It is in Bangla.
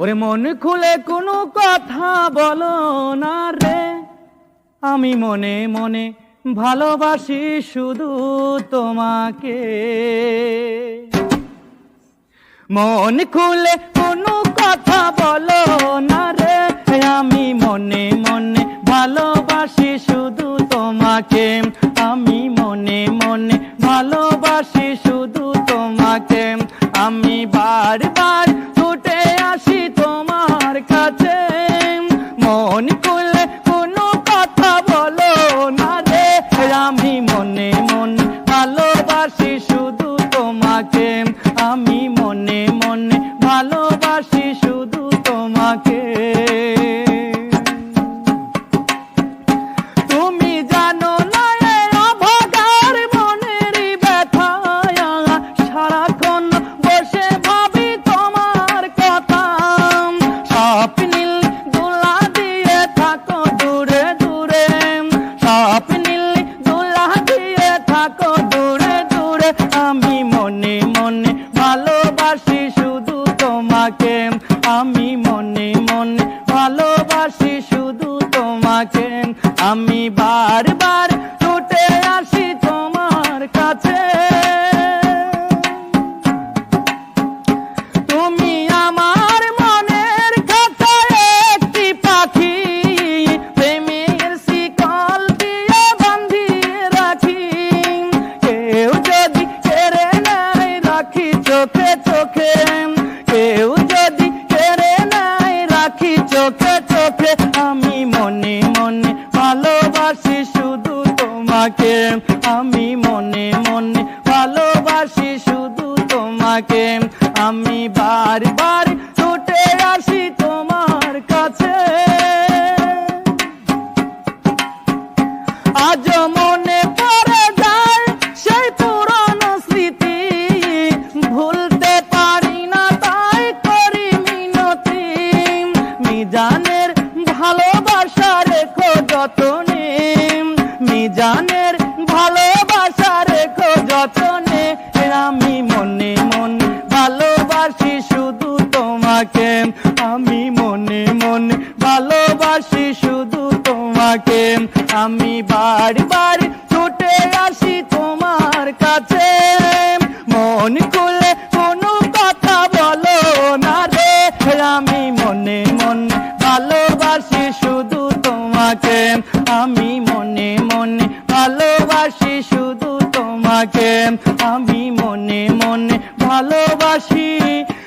ওরে মন খুলে কোনো কথা বলো না রে, আমি মনে মনে ভালোবাসি শুধু তোমাকে। মন খুলে কোনো কথা বলো না রে, আমি মনে মনে ভালোবাসি শুধু তোমাকে। আমি মনে মনে ভালোবাসি শুধু তোমাকে। আমি বারবার ছুটে আসি তোমার কাছে, মন খুলে কোনো কথা বলো না রে, আমি মনে মনে ভালোবাসি শুধু তোমাকে। আমি মনে মনে ভালোবাসি শুধু তোমাকে। তুমি জানো না অভাগার মনের ব্যথা, সারাক্ষণ বসে ভাবি তোমার কথা। স্বপ্নিল দোলা দিয়ে থাকো দূরে দূরে, স্বপ্নিল দোলা দিয়ে থাকো দূরে দূরে। আমি মনে মনে ভালোবাসি শুধু তোমাকে। আমি মনে মনে ভালোবাসি শুধু তোমাকে। আমি বারবার ছুটে আসি তোমার কাছে। তুমি আমার মনের খাতায় একটি পাখি, প্রেমের শিকল দিয়ে বাঁধিয়ে রাখি। কেউ যদি কেড়ে নেয় রাখি চোখে চোখে, কেউ যদি কেড়ে নেয় রাখি চোখে চোখে। আমি মনে মনে ভালোবাসি শুধু তোমাকে। আমি মনে মনে ভালোবাসি শুধু তোমাকে। আমি বারবার ছুটে আসি তোমার কাছে। আজ মনে পড়ে যায় সেই পুরনো স্মৃতি, ভুলতে পারি না তাই করি মিনতি। মিজানের ভালোবাসা রেখো যতনে, মিজানের ভালোবাসা রেখো যতনে। আমি মনে মনে ভালোবাসি শুধু তোমাকে। আমি মনে মনে ভালোবাসি শুধু তোমাকে। আমি বারবার